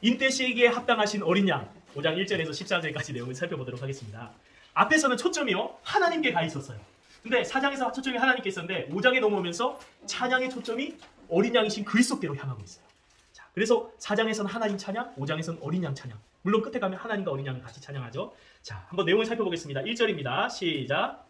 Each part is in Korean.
인대시기에 합당하신 어린 양 5장 1절에서 14절까지 내용을 살펴보도록 하겠습니다. 앞에서는 초점이요 하나님께 가 있었어요. 근데 4장에서 초점이 하나님께 있었는데 5장에 넘어오면서 찬양의 초점이 어린 양이신 그리스도께로 향하고 있어요. 자, 그래서 4장에서는 하나님 찬양, 5장에서는 어린 양 찬양. 물론 끝에 가면 하나님과 어린 양을 같이 찬양하죠. 자, 한번 내용을 살펴보겠습니다. 1절입니다. 시작.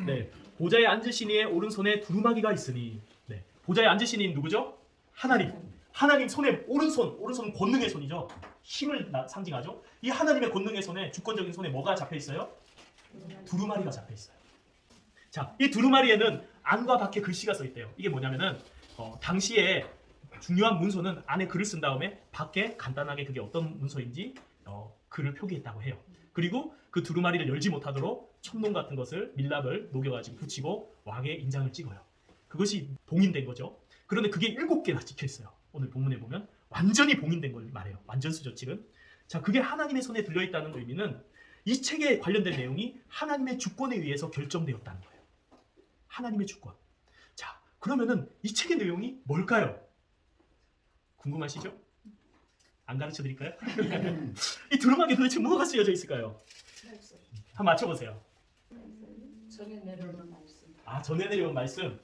네, 보좌에 앉으신 이의 오른손에 두루마기가 있으니. 네, 보좌에 앉으신 이는 누구죠? 하나님. 하나님 손에 오른손은 권능의 손이죠. 힘을 상징하죠. 이 하나님의 권능의 손에, 주권적인 손에 뭐가 잡혀 있어요? 두루마리가 잡혀 있어요. 자, 이 두루마리에는 안과 밖에 글씨가 써 있대요. 이게 뭐냐면은 당시에 중요한 문서는 안에 글을 쓴 다음에 밖에 간단하게 그게 어떤 문서인지 글을 표기했다고 해요. 그리고 그 두루마리를 열지 못하도록 촛농 같은 것을 밀랍을 녹여가지고 붙이고 왕의 인장을 찍어요. 그것이 봉인된 거죠. 그런데 그게 7개나 찍혀 있어요. 오늘 본문에 보면 완전히 봉인된 걸 말해요. 완전수죠 지금. 자, 그게 하나님의 손에 들려있다는 의미는 이 책에 관련된 내용이 하나님의 주권에 의해서 결정되었다는 거예요. 하나님의 주권. 자, 그러면은 이 책의 내용이 뭘까요? 궁금하시죠? 안 가르쳐 드릴까요? 이 두루마기에 도대체 뭐가 쓰여져 있을까요? 한번 맞춰보세요. 전에 내려오는 말씀. 아, 전에 내려온 말씀.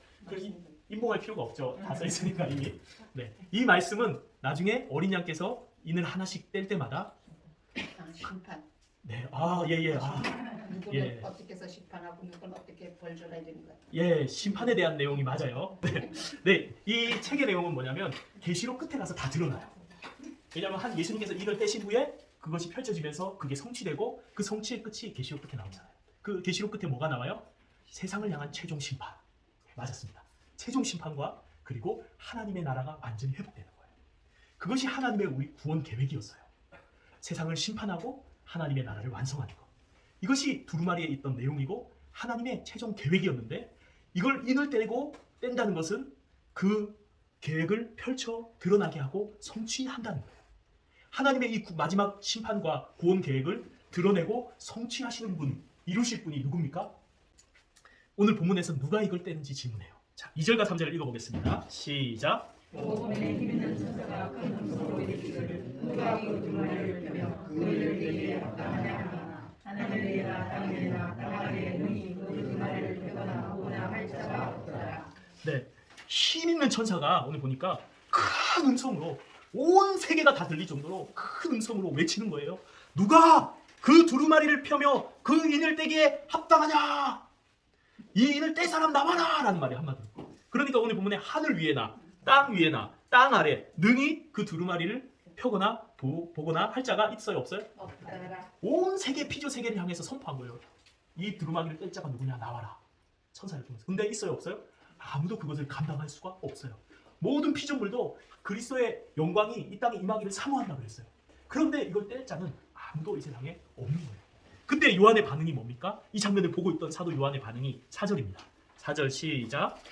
인봉할 필요가 없죠. 다 써 있으니까 이미. 네, 이 말씀은 나중에 어린 양께서 인을 하나씩 뗄 때마다 심판. 네, 예. 누구는 예. 어떻게 해서 심판하고 누구는 어떻게 벌 줘야 되는 거야. 예, 심판에 대한 내용이 맞아요. 네, 이 책의 내용은 뭐냐면 계시록 끝에 가서 다 드러나요. 왜냐하면 한 예수님께서 이걸 떼신 후에 그것이 펼쳐지면서 그게 성취되고 그 성취의 끝이 계시록 끝에 나오잖아요. 그 계시록 끝에 뭐가 나와요? 세상을 향한 최종 심판. 네, 맞았습니다. 최종 심판과 그리고 하나님의 나라가 완전히 회복되는 거예요. 그것이 하나님의 우리 구원 계획이었어요. 세상을 심판하고 하나님의 나라를 완성하는 것. 이것이 두루마리에 있던 내용이고 하나님의 최종 계획이었는데 이걸 인을 떼고 뗀다는 것은 그 계획을 펼쳐 드러나게 하고 성취한다는 거예요. 하나님의 이 마지막 심판과 구원 계획을 드러내고 성취하시는 분, 이루실 분이 누굽니까? 오늘 본문에서 누가 이걸 떼는지 질문해요. 자, 2절과 3절을 읽어보겠습니다. 시작. 복음에 힘있는 천사가 큰 음성으로 이르기를 누가 그 두루마리를 펴며 그 일을 내게 합당하냐 하늘에나 땅에나 땅 아래에 능히 그 두루마리를 펴거나 보거나 할 자가 없더라. 네, 힘 있는 천사가 오늘 보니까 큰 음성으로 온 세계가 다 들릴 정도로 큰 음성으로 외치는 거예요. 누가 그 두루마리를 펴며 그 인을 떼기에 합당하냐? 이 인을 뗄 사람 나와라! 라는 말이 한마디로. 그러니까 오늘 본문에 하늘 위에나 땅 위에나 땅 아래 능히 그 두루마리를 펴거나 보거나 할 자가 있어요? 없어요? 없더라. 온 세계 피조 세계를 향해서 선포한 거예요. 이 두루마기를 뗄 자가 누구냐? 나와라. 천사를 통해서. 근데 있어요? 없어요? 아무도 그것을 감당할 수가 없어요. 모든 피조물도 그리스도의 영광이 이 땅에 임하기를 사모한다고 그랬어요. 그런데 이걸 뗄 자는 아무도 이 세상에 없는 거예요. 그때 요한의 반응이 뭡니까? 이 장면을 보고 있던 사도 요한의 반응이 4절입니다. 4절 시작.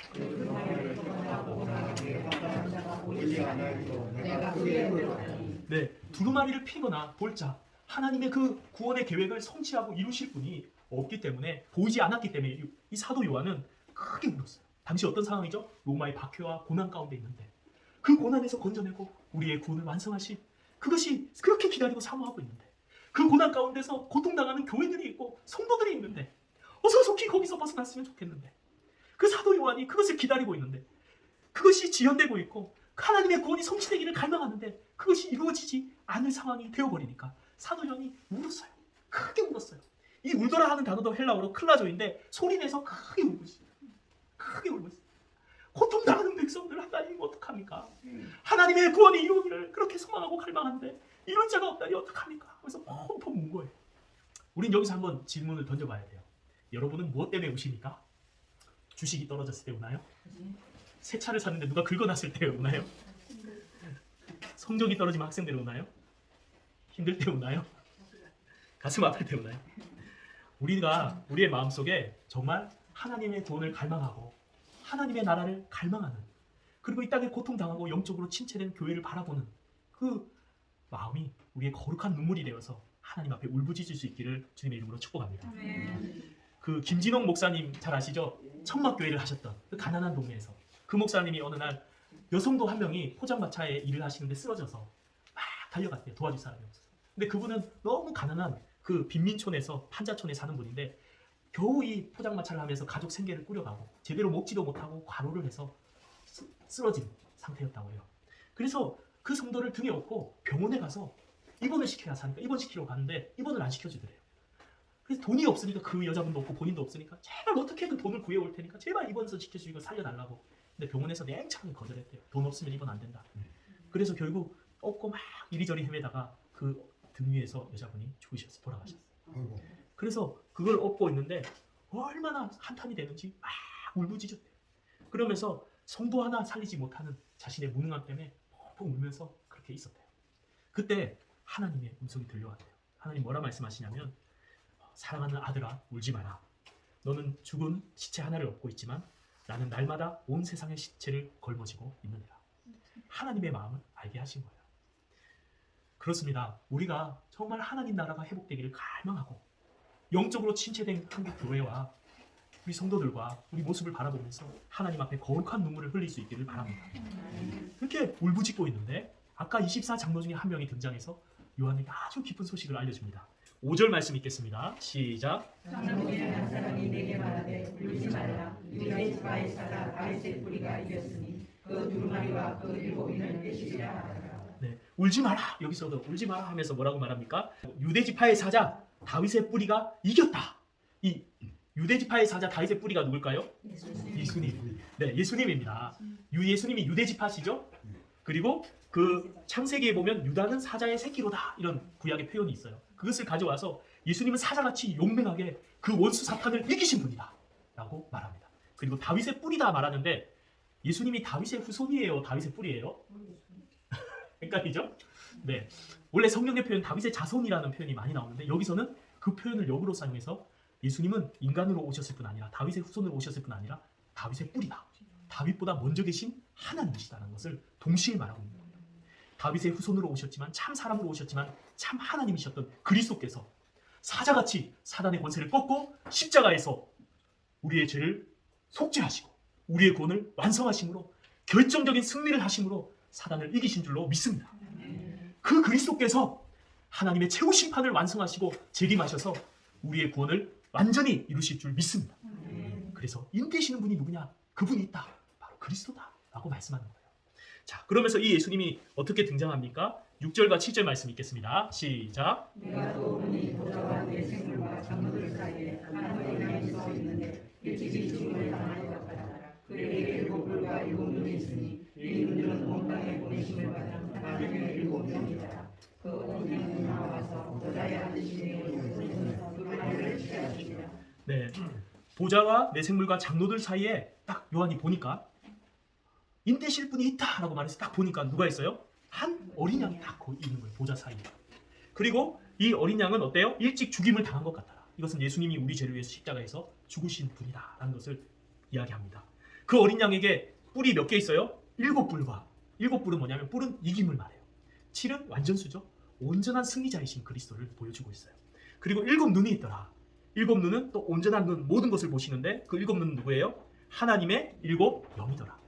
네, 두루마리를 피거나 볼 자, 하나님의 그 구원의 계획을 성취하고 이루실 분이 없기 때문에, 보이지 않았기 때문에 이 사도 요한은 크게 울었어요. 당시 어떤 상황이죠? 로마의 박해와 고난 가운데 있는데 그 고난에서 건져내고 우리의 구원을 완성하신 그것이 그렇게 기다리고 사모하고 있는데, 그 고난 가운데서 고통당하는 교회들이 있고 성도들이 있는데 어서 속히 거기서 벗어났으면 좋겠는데, 그 사도 요한이 그것을 기다리고 있는데 그것이 지연되고 있고 하나님의 구원이 성취되기를 갈망하는데 그것이 이루어지지 않을 상황이 되어버리니까 사도 요한이 울었어요. 크게 울었어요. 이 울더라 하는 단어도 헬라어로 클라조인데 소리내서 크게 울고 있어요. 크게 울고 있어요. 고통당하는 백성들 하나님 어떡합니까? 하나님의 구원이 이루기를 그렇게 소망하고 갈망하는데 이런 자가 없다니 어떡합니까? 그래서 펑펑 운 거예요. 우린 여기서 한번 질문을 던져봐야 돼요. 여러분은 무엇 때문에 우십니까? 주식이 떨어졌을 때 우나요? 새 차를 샀는데 누가 긁어놨을 때 우나요? 성적이 떨어지면 학생들 우나요? 힘들 때 우나요? 가슴 아플 때 우나요? 우리가 우리의 마음속에 정말 하나님의 구원을 갈망하고 하나님의 나라를 갈망하는, 그리고 이 땅에 고통당하고 영적으로 침체된 교회를 바라보는 그 마음이 우리의 거룩한 눈물이 되어서 하나님 앞에 울부짖을 수 있기를 주님의 이름으로 축복합니다. 그 김진홍 목사님 잘 아시죠? 천막교회를 하셨던 그 가난한 동네에서 그 목사님이 어느 날 여성도 한 명이 포장마차에 일을 하시는데 쓰러져서 막 달려갔대요. 도와줄 사람이 없어서. 근데 그분은 너무 가난한 그 빈민촌에서 판자촌에 사는 분인데 겨우 이 포장마차를 하면서 가족 생계를 꾸려가고 제대로 먹지도 못하고 과로를 해서 쓰러진 상태였다고 해요. 그래서 그 성도를 등에 업고 병원에 가서 입원을 시켜야 하니까 입원시키러 가는데 입원을 안 시켜주더래요. 그래서 돈이 없으니까 그 여자분도 없고 본인도 없으니까 제발 어떻게든 돈을 구해올 테니까 제발 입원서 시켜주고 살려달라고. 근데 병원에서 냉철하게 거절했대요. 돈 없으면 입원 안 된다. 그래서 결국 업고 막 이리저리 헤매다가 그 등 위에서 여자분이 죽으셨어요. 돌아가셨어요. 아이고. 그래서 그걸 업고 있는데 얼마나 한탄이 되는지 막 울부짖었대요. 그러면서 성도 하나 살리지 못하는 자신의 무능함 때문에 펑펑 울면서 그렇게 있었대요. 그때 하나님의 음성이 들려왔대요. 하나님 뭐라 말씀하시냐면 사랑하는 아들아 울지 마라. 너는 죽은 시체 하나를 업고 있지만 나는 날마다 온 세상의 시체를 걸머지고 있느니라. 하나님의 마음을 알게 하신 거예요. 그렇습니다. 우리가 정말 하나님 나라가 회복되기를 갈망하고 영적으로 침체된 한국 교회와 우리 성도들과 우리 모습을 바라보면서 하나님 앞에 거룩한 눈물을 흘릴 수 있기를 바랍니다. 그렇게 울부짖고 있는데 아까 24장로 중에 한 명이 등장해서 요한에게 아주 기쁜 소식을 알려줍니다. 5절 말씀 읽겠습니다. 시작. 장로의 한 사람이 내게 말하되 울지 말라. 유다의 지파의 사자 다윗의 뿌리가 이겼으니 그 두루마리와 그 일곱인을 내시리라 하더라. 네, 울지 마라. 여기서도 울지 마라 하면서 뭐라고 말합니까? 유대지파의 사자 다윗의 뿌리가 이겼다. 이 유대지파의 사자 다윗의 뿌리가 누굴까요? 예수님. 네, 예수님입니다. 예수님이 유대지파시죠? 그리고 그 창세기에 보면 유다는 사자의 새끼로다 이런 구약의 표현이 있어요. 그것을 가져와서 예수님은 사자같이 용맹하게 그 원수 사탄을 이기신 분이다 라고 말합니다. 그리고 다윗의 뿌리다 말하는데 예수님이 다윗의 후손이에요? 다윗의 뿌리예요? 헷갈리죠? 네, 원래 성경의 표현 다윗의 자손이라는 표현이 많이 나오는데 여기서는 그 표현을 역으로 사용해서 예수님은 인간으로 오셨을 뿐 아니라 다윗의 후손으로 오셨을 뿐 아니라 다윗의 뿌리다. 다윗보다 먼저 계신 하나님이시다는 것을 동시에 말하고 있는 거예요. 다윗의 후손으로 오셨지만 참 사람으로 오셨지만 참 하나님이셨던 그리스도께서 사자같이 사단의 권세를 꺾고 십자가에서 우리의 죄를 속죄하시고 우리의 구원을 완성하심으로 결정적인 승리를 하심으로 사단을 이기신 줄로 믿습니다. 그 그리스도께서 하나님의 최후 심판을 완성하시고 재림하셔서 우리의 구원을 완전히 이루실 줄 믿습니다. 그래서 인되시는 분이 누구냐? 그분이 있다. 바로 그리스도다 라고 말씀하는 거예요. 자, 그러면서 이 예수님이 어떻게 등장합니까? 6절과 7절 말씀 읽겠습니다. 시작. 내가 또 보니 보좌와 내 생물과 장로들 사이에 한 어린양이 서 있는데 일찍이 죽음을 당할 것 같아. 그에게 일곱 뿔과 일곱 눈이 있으니 이 눈들은 온 땅에 보내심을 받은 하나님의 일곱 영이다. 그 어린양이 나와서 보좌에 앉으시니 두루마리를 취하시리라. 네, 보좌와 내 생물과 장로들 사이에 딱 요한이 보니까 인되실 분이 있다라고 말해서 딱 보니까 누가 있어요? 한 어린 양이 딱 거기 있는 거예요. 보좌 사이에. 그리고 이 어린 양은 어때요? 일찍 죽임을 당한 것 같더라. 이것은 예수님이 우리 죄를 위해서 십자가에서 죽으신 분이다라는 것을 이야기합니다. 그 어린 양에게 뿔이 몇 개 있어요? 7뿔과 7뿔은 뭐냐면 뿔은 이김을 말해요. 7은 완전수죠. 온전한 승리자이신 그리스도를 보여주고 있어요. 그리고 7눈이 있더라. 7눈은 또 온전한 눈 모든 것을 보시는데 그 7눈은 누구예요? 하나님의 7 영이더라.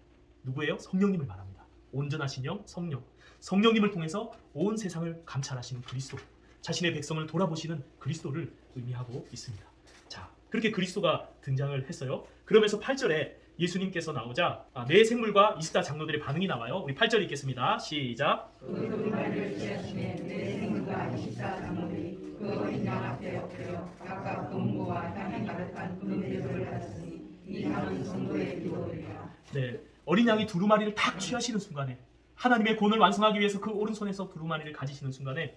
누구예요? 성령님을 말합니다. 온전하신 영, 성령. 성령님을 통해서 온 세상을 감찰하시는 그리스도, 자신의 백성을 돌아보시는 그리스도를 의미하고 있습니다. 자, 그렇게 그리스도가 등장을 했어요. 그러면서 8절에 예수님께서 나오자 내 생물과 24 장로들의 반응이 나와요. 우리 8절 읽겠습니다. 시작. 그 두루마리를 취하시네 내 생물과 24 장로들이 그 어린 양 앞에 엎드려 각각 금고와 향이 가득한 금은 대접을 받았으니 이 향은 성도의 기도들이라. 네, 어린 양이 두루마리를 탁 취하시는 순간에 하나님의 구원을 완성하기 위해서 그 오른손에서 두루마리를 가지시는 순간에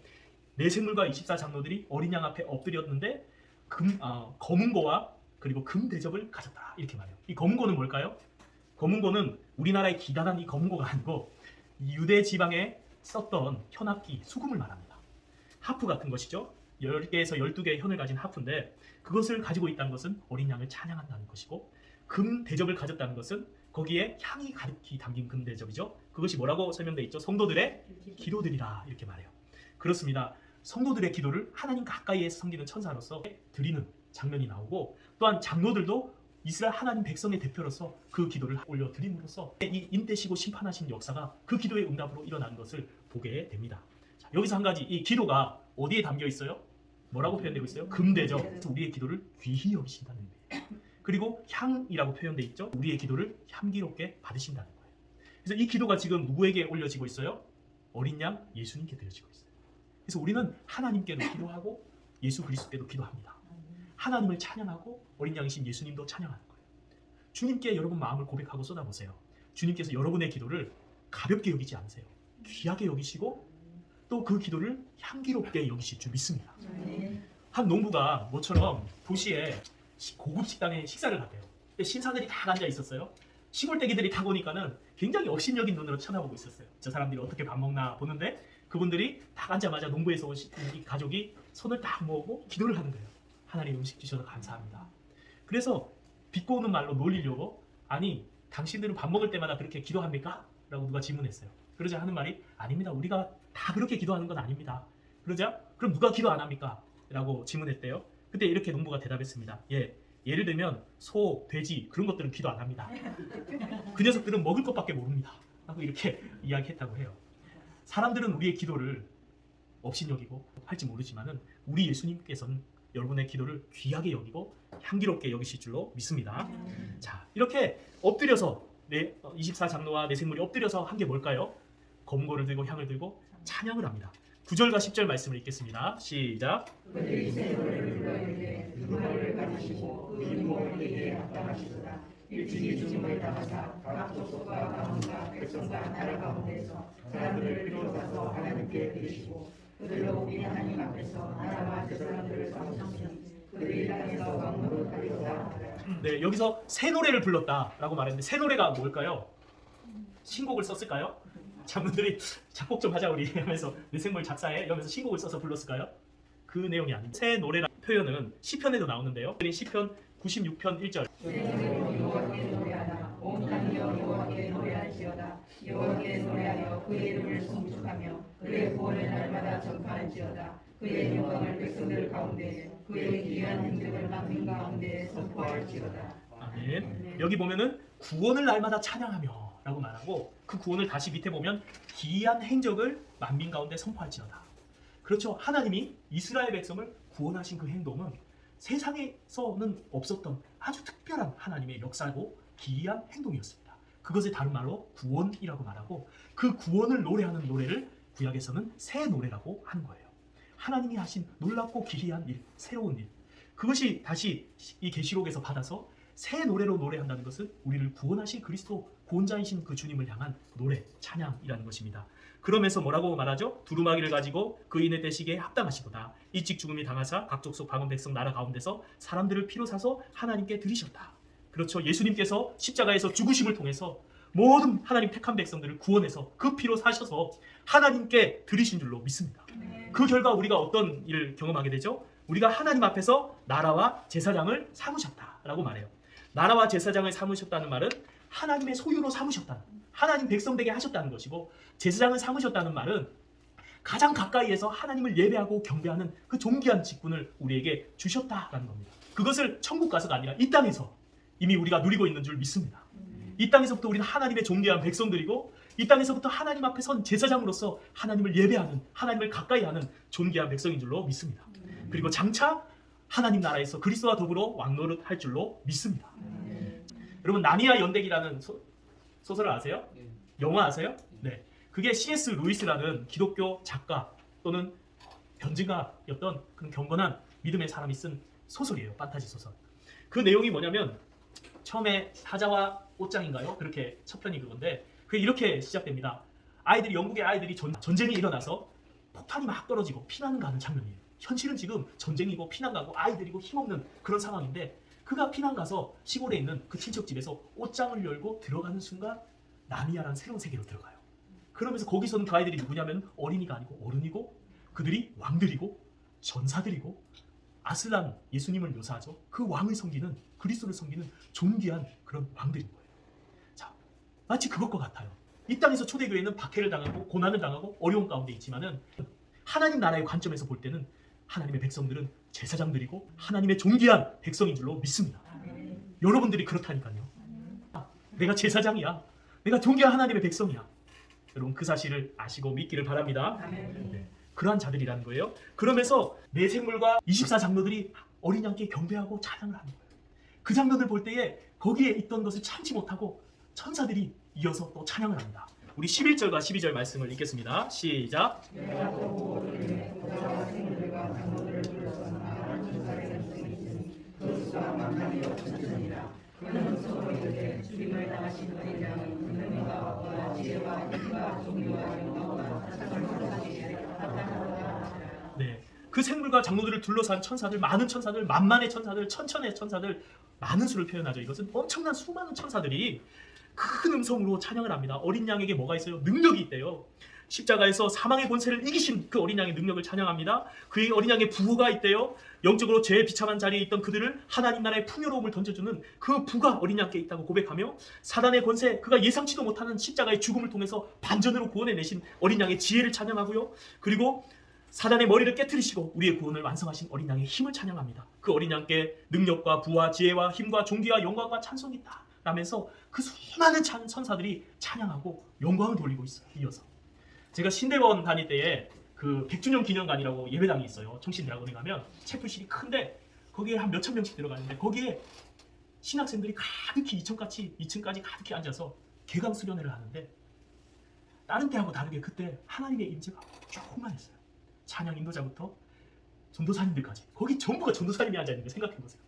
내 생물과 24 장로들이 어린 양 앞에 엎드렸는데 검은고와 그리고 금 대접을 가졌다 이렇게 말해요. 이 검은고는 뭘까요? 검은고는 우리나라의 기다란 이 검은고가 아니고 유대 지방에 썼던 현악기 수금을 말합니다. 하프 같은 것이죠. 10개에서 12개의 현을 가진 하프인데 그것을 가지고 있다는 것은 어린 양을 찬양한다는 것이고 금 대접을 가졌다는 것은 거기에 향이 가득히 담긴 금 대접이죠. 그것이 뭐라고 설명되어 있죠? 성도들의 기도들이라 이렇게 말해요. 그렇습니다. 성도들의 기도를 하나님 가까이에서 섬기는 천사로서 드리는 장면이 나오고 또한 장로들도 이스라엘 하나님 백성의 대표로서 그 기도를 올려드림으로써 이 인대시고 심판하신 역사가 그 기도의 응답으로 일어나는 것을 보게 됩니다. 자, 여기서 한 가지, 이 기도가 어디에 담겨 있어요? 뭐라고 표현되고 있어요? 금대죠. 그래서 우리의 기도를 귀히 여기신다는 의미예요. 그리고 향이라고 표현되어 있죠. 우리의 기도를 향기롭게 받으신다는 거예요. 그래서 이 기도가 지금 누구에게 올려지고 있어요? 어린 양 예수님께 드려지고 있어요. 그래서 우리는 하나님께도 기도하고 예수 그리스도께도 기도합니다. 하나님을 찬양하고 어린 양이신 예수님도 찬양하는 거예요. 주님께 여러분 마음을 고백하고 쏟아보세요. 주님께서 여러분의 기도를 가볍게 여기지 않으세요. 귀하게 여기시고 또 그 기도를 향기롭게 여기실 줄 믿습니다. 한 농부가 모처럼 도시에 고급 식당에 식사를 갔대요. 근데 신사들이 다 앉아 있었어요. 시골떼기들이 다 보니까는 굉장히 업신여긴 눈으로 쳐다보고 있었어요. 저 사람들이 어떻게 밥 먹나 보는데 그분들이 딱 앉자마자 농부에서 온 이 가족이 손을 딱 모으고 기도를 하는 거예요. 하나님 음식 주셔서 감사합니다. 그래서 비꼬는 말로 놀리려고 아니 당신들은 밥 먹을 때마다 그렇게 기도합니까? 라고 누가 질문했어요. 그러자 하는 말이 아닙니다. 우리가 다 그렇게 기도하는 건 아닙니다. 그러자 그럼 누가 기도 안 합니까? 라고 질문했대요. 그때 이렇게 농부가 대답했습니다. 예를 들면 소, 돼지 그런 것들은 기도 안 합니다. 그 녀석들은 먹을 것밖에 모릅니다. 라고 이렇게 이야기했다고 해요. 사람들은 우리의 기도를 업신여기고 할지 모르지만은 우리 예수님께서는 여러분의 기도를 귀하게 여기고 향기롭게 여기실 줄로 믿습니다. 자, 이렇게 엎드려서 24장로와 내생물이 엎드려서 한 게 뭘까요? 검고를 들고 향을 들고 찬양을 합니다. 9절과 10절 말씀을 읽겠습니다. 시작. 그들이 새 노래를 불러이르되 누구를 가지시고 그 인목을 이기에 합당하시도다. 일찍이 죽음을 당하사 각 족속과 가문과 백성과 나라 가운데서 사람들을 비로소서 하나님께 드리시고 그들로 우리 하나님 앞에서 나라와 그 사람들을 삼으시니 그들이 땅에서 왕노릇 하리로다. 네, 여기서 새 노래를 불렀다라고 말했는데 새 노래가 뭘까요? 신곡을 썼을까요? 장로들이 작곡 좀 하자 우리 하면서 내생물 작사해 이러면서 신곡을 써서 불렀을까요? 그 내용이 아닙니다. 새 노래라는 표현은 시편에도 나오는데요. 시편 96편 1절. 여호와께 노래하라. 온 땅이여 여호와께 노래할지어다. 여호와께 노래하여 그의 이름을 송축하며 그의 구원을 날마다 전파할지어다. 그의 영광을 백성들 가운데 그의 기이한 행적을 만민 가운데 선포할지어다. 아멘. 여기 보면은 구원을 날마다 찬양하며 라고 말하고 그 구원을 다시 밑에 보면 기이한 행적을 만민 가운데 선포할지어다. 그렇죠. 하나님이 이스라엘 백성을 구원하신 그 행동은 세상에서는 없었던 아주 특별한 하나님의 역사고 기이한 행동이었습니다. 그것을 다른 말로 구원이라고 말하고 그 구원을 노래하는 노래를 구약에서는 새 노래라고 하는 거예요. 하나님이 하신 놀랍고 기이한 일, 새로운 일. 그것이 다시 이 계시록에서 받아서 새 노래로 노래한다는 것은 우리를 구원하신 그리스도 구원자이신 그 주님을 향한 노래, 찬양이라는 것입니다. 그러면서 뭐라고 말하죠? 두루마기를 가지고 그 인의 대식에 합당하시도다. 일찍 죽음이 당하사 각 족속 방언 백성 나라 가운데서 사람들을 피로 사서 하나님께 드리셨다. 그렇죠. 예수님께서 십자가에서 죽으심을 통해서 모든 하나님 택한 백성들을 구원해서 그 피로 사셔서 하나님께 드리신 줄로 믿습니다. 그 결과 우리가 어떤 일을 경험하게 되죠? 우리가 하나님 앞에서 나라와 제사장을 삼으셨다라고 말해요. 나라와 제사장을 삼으셨다는 말은 하나님의 소유로 삼으셨다는, 하나님 백성 되게 하셨다는 것이고, 제사장을 삼으셨다는 말은 가장 가까이에서 하나님을 예배하고 경배하는 그 존귀한 직분을 우리에게 주셨다라는 겁니다. 그것을 천국 가서가 아니라 이 땅에서 이미 우리가 누리고 있는 줄 믿습니다. 이 땅에서부터 우리는 하나님의 존귀한 백성들이고 이 땅에서부터 하나님 앞에 선 제사장으로서 하나님을 예배하는, 하나님을 가까이 하는 존귀한 백성인 줄로 믿습니다. 그리고 장차 하나님 나라에서 그리스도와 더불어 왕노릇 할 줄로 믿습니다. 여러분 나니아 연대기라는 소설을 아세요? 영화 아세요? 네. 그게 C.S. 루이스라는 기독교 작가 또는 변증가였던 그런 경건한 믿음의 사람이 쓴 소설이에요. 판타지 소설. 그 내용이 뭐냐면 처음에 사자와 옷장인가요? 그렇게 첫 편이 그건데 그게 이렇게 시작됩니다. 영국의 아이들이 전쟁이 일어나서 폭탄이 막 떨어지고 피난 가는 장면이에요. 현실은 지금 전쟁이고 피난 가고 아이들이고 힘없는 그런 상황인데 그가 피난 가서 시골에 있는 그 친척집에서 옷장을 열고 들어가는 순간 나니아라는 새로운 세계로 들어가요. 그러면서 거기서는 그 아이들이 누구냐면 어린이가 아니고 어른이고 그들이 왕들이고 전사들이고 아슬란 예수님을 묘사하죠. 그 왕을 섬기는 그리스도를 섬기는 존귀한 그런 왕들인 거예요. 자, 마치 그것과 같아요. 이 땅에서 초대교회는 박해를 당하고 고난을 당하고 어려운 가운데 있지만은 하나님 나라의 관점에서 볼 때는 하나님의 백성들은 제사장들이고 하나님의 존귀한 백성인 줄로 믿습니다. 여러분들이 그렇다니까요. 내가 제사장이야. 내가 존귀한 하나님의 백성이야. 여러분 그 사실을 아시고 믿기를 바랍니다. 네, 그러한 자들이라는 거예요. 그러면서 내 생물과 24장로들이 어린 양께 경배하고 찬양을 하는 거예요. 그 장면을 볼 때에 거기에 있던 것을 참지 못하고 천사들이 이어서 또 찬양을 합니다. 우리 11절과 12절 말씀을 읽겠습니다. 시작. 네, 그 생물과 장로들을 둘러싼 천사들, 많은 천사들, 만만의 천사들, 천천의 천사들, 많은 수를 표현하죠. 이것은 엄청난 수많은 천사들이 큰 음성으로 찬양을 합니다. 어린 양에게 뭐가 있어요? 능력이 있대요. 십자가에서 사망의 권세를 이기신 그 어린 양의 능력을 찬양합니다. 그의 어린 양의 부호가 있대요. 영적으로 죄에 비참한 자리에 있던 그들을 하나님 나라의 풍요로움을 던져주는 그 부가 어린 양께 있다고 고백하며 사단의 권세, 그가 예상치도 못하는 십자가의 죽음을 통해서 반전으로 구원해내신 어린 양의 지혜를 찬양하고요. 그리고 사단의 머리를 깨트리시고 우리의 구원을 완성하신 어린 양의 힘을 찬양합니다. 그 어린 양께 능력과 부와 지혜와 힘과 존귀와 영광과 찬송이 있다 라면서 그 수많은 천사들이 찬양하고 영광을 돌리고 있어요. 이어서 제가 신대원 다닐 때에 그 100주년 기념관이라고 예배당이 있어요. 청신대학원에 가면 채플실이 큰데 거기에 한 몇천 명씩 들어가는데 거기에 신학생들이 가득히 2층까지 가득히 앉아서 개강 수련회를 하는데 다른 때하고 다르게 그때 하나님의 임재가 충만했어요. 찬양 인도자부터 전도사님들까지 거기 전부가 전도사님이 앉아있는 거 생각해보세요.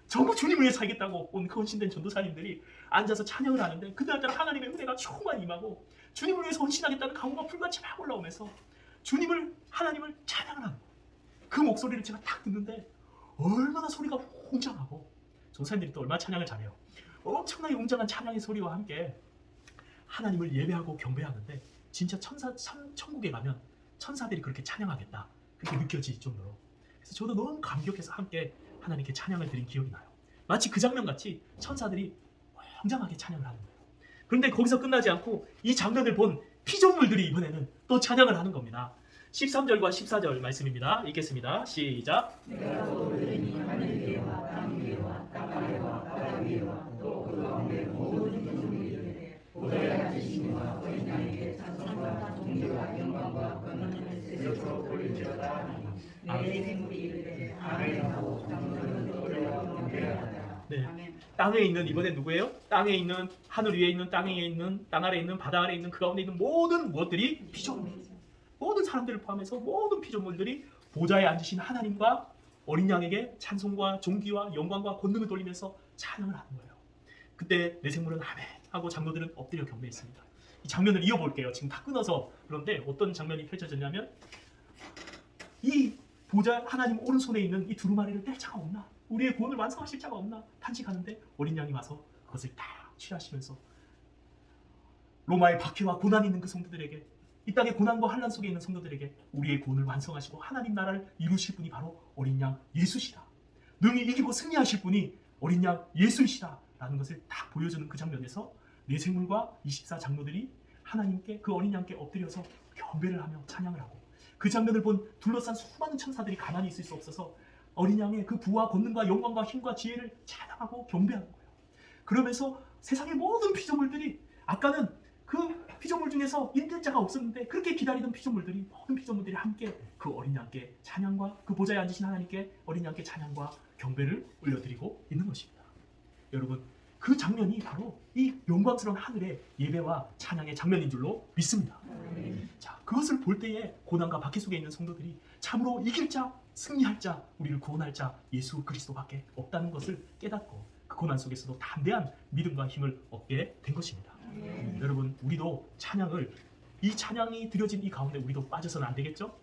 전부 주님을 위해 살겠다고 온 그 헌신된 전도사님들이 앉아서 찬양을 하는데 그날따라 하나님의 은혜가 충만히 임하고 주님을 위해서 헌신하겠다는 각오가 불같이 막 올라오면서 하나님을 찬양을 하는 거예요. 그 목소리를 제가 딱 듣는데 얼마나 소리가 웅장하고 전도사님들이 또 얼마나 찬양을 잘해요. 엄청나게 웅장한 찬양의 소리와 함께 하나님을 예배하고 경배하는데 진짜 천국에 가면 천사들이 그렇게 찬양하겠다 그렇게 느껴질 정도로 그래서 저도 너무 감격해서 함께 하나님께 찬양을 드린 기억이 나요. 마치 그 장면같이 천사들이 웅장하게 찬양을 하는 거예요. 그런데 거기서 끝나지 않고 이 장면을 본 피조물들이 이번에는 또 찬양을 하는 겁니다. 13절과 14절 말씀입니다. 읽겠습니다. 시작. 내가 또 들으니 하늘 위에와 땅 위에와 땅 아래와 바다 위에와 또 그 가운데 모든 피조물이 보좌에 앉으시니와 어린 양에게 찬송과 존귀와 영광과 권능을 세세로 돌릴지어다 하니 내 생물이 이르되 아멘 하고 장로들은 떠올려 경배하다. 네. 아멘. 땅에 있는 이번에 누구예요? 땅에 있는 하늘 위에 있는 땅에 있는 땅 아래에 있는 바다 아래에 있는 그 가운데 있는 모든 무엇들이 피조물 모든 사람들을 포함해서 모든 피조물들이 보좌에 앉으신 하나님과 어린 양에게 찬송과 존귀와 영광과 권능을 돌리면서 찬양을 하는 거예요. 그때 내 생물은 아멘 하고 장로들은 엎드려 경배했습니다. 이 장면을 이어볼게요. 지금 다 끊어서 그런데 어떤 장면이 펼쳐졌냐면 이 보좌 하나님 오른손에 있는 이 두루마리를 뗄 자가 없나? 우리의 구원을 완성하실 자가 없나? 탄식하는데 어린 양이 와서 그것을 다 취하시면서 로마의 박해와 고난이 있는 그 성도들에게 이 땅의 고난과 환난 속에 있는 성도들에게 우리의 구원을 완성하시고 하나님 나라를 이루실 분이 바로 어린 양 예수시다. 능히 이기고 승리하실 분이 어린 양 예수이시다 라는 것을 딱 보여주는 그 장면에서 내 생물과 24장로들이 하나님께 그 어린 양께 엎드려서 경배를 하며 찬양을 하고 그 장면을 본 둘러싼 수많은 천사들이 가만히 있을 수 없어서 어린 양의 그 부와 권능과 영광과 힘과 지혜를 찬양하고 경배하는 거예요. 그러면서 세상의 모든 피조물들이 아까는 그 피조물 중에서 인될 자가 없었는데 그렇게 기다리던 피조물들이 모든 피조물들이 함께 그 어린 양께 찬양과 그 보좌에 앉으신 하나님께 어린 양께 찬양과 경배를 올려드리고 있는 것입니다. 여러분 그 장면이 바로 이 영광스러운 하늘의 예배와 찬양의 장면인 줄로 믿습니다. 자, 그것을 볼 때에 고난과 박해 속에 있는 성도들이 참으로 이길 자, 승리할 자, 우리를 구원할 자 예수 그리스도밖에 없다는 것을 깨닫고 그 고난 속에서도 담대한 믿음과 힘을 얻게 된 것입니다. 여러분 우리도 이 찬양이 드려진 이 가운데 우리도 빠져서는 안 되겠죠?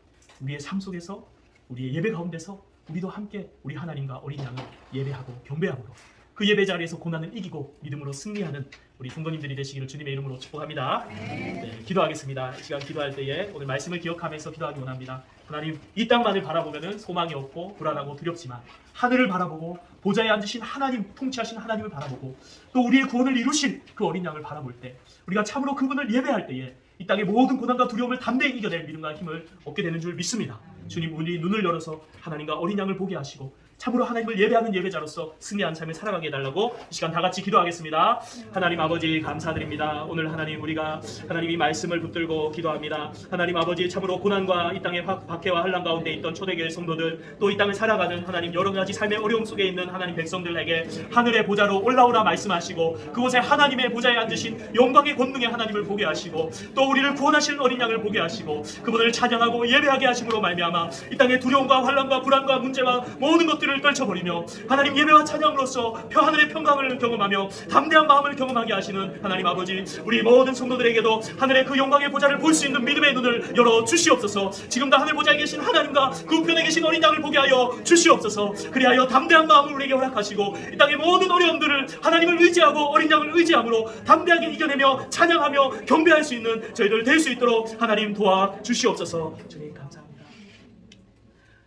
우리의 삶 속에서 우리의 예배 가운데서 우리도 함께 우리 하나님과 어린 양을 예배하고 경배함으로 그 예배 자리에서 고난을 이기고 믿음으로 승리하는 우리 성도님들이 되시기를 주님의 이름으로 축복합니다. 네, 기도하겠습니다. 이 시간 기도할 때에 오늘 말씀을 기억하면서 기도하기 원합니다. 하나님 이 땅만을 바라보면 소망이 없고 불안하고 두렵지만 하늘을 바라보고 보좌에 앉으신 하나님, 통치하신 하나님을 바라보고 또 우리의 구원을 이루신 그 어린 양을 바라볼 때 우리가 참으로 그분을 예배할 때에 이 땅의 모든 고난과 두려움을 담대히 이겨낼 믿음과 힘을 얻게 되는 줄 믿습니다. 주님 우리 눈을 열어서 하나님과 어린 양을 보게 하시고 참으로 하나님을 예배하는 예배자로서 승리한 삶을 살아가게 해달라고 이 시간 다 같이 기도하겠습니다. 하나님 아버지 감사드립니다. 오늘 하나님 우리가 하나님이 말씀을 붙들고 기도합니다. 하나님 아버지 참으로 고난과 이 땅의 박해와 환난 가운데 있던 초대교회 성도들, 또 이 땅을 살아가는 하나님 여러 가지 삶의 어려움 속에 있는 하나님 백성들에게 하늘의 보좌로 올라오라 말씀하시고 그곳에 하나님의 보좌에 앉으신 영광의 권능의 하나님을 보게 하시고 또 우리를 구원하시는 어린 양을 보게 하시고 그분을 찬양하고 예배하게 하심으로 말미암아 이 땅의 두려움과 환난과 불안과 문제와 모든 것들을 떨쳐버리며 하나님 예배와 찬양으로서 하늘의 평강을 경험하며 담대한 마음을 경험하게 하시는 하나님 아버지, 우리 모든 성도들에게도 하늘의 그 영광의 보좌를 볼 수 있는 믿음의 눈을 열어 주시옵소서. 지금도 하늘 보좌에 계신 하나님과 그 우편에 계신 어린 양을 보게 하여 주시옵소서. 그리하여 담대한 마음을 우리에게 허락하시고 이 땅의 모든 어려움들을 하나님을 의지하고 어린 양을 의지함으로 담대하게 이겨내며 찬양하며 경배할 수 있는 저희들 될 수 있도록 하나님 도와 주시옵소서. 주님 감사합니다.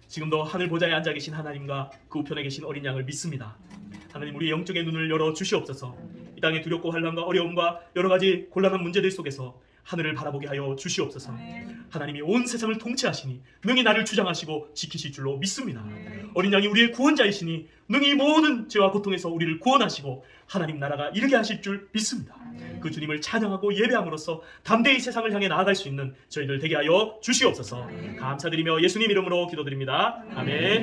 지금도 하늘 보좌에 앉아 계신 하나님과 그 우편에 계신 어린 양을 믿습니다. 하나님 우리의 영적의 눈을 열어 주시옵소서. 이 땅의 두렵고 환난과 어려움과 여러 가지 곤란한 문제들 속에서 하늘을 바라보게 하여 주시옵소서. 하나님이 온 세상을 통치하시니 능히 나를 주장하시고 지키실 줄로 믿습니다. 어린 양이 우리의 구원자이시니 능히 모든 죄와 고통에서 우리를 구원하시고 하나님 나라가 이르게 하실 줄 믿습니다. 그 주님을 찬양하고 예배함으로써 담대히 세상을 향해 나아갈 수 있는 저희들 되게 하여 주시옵소서. 감사드리며 예수님 이름으로 기도드립니다. 아멘.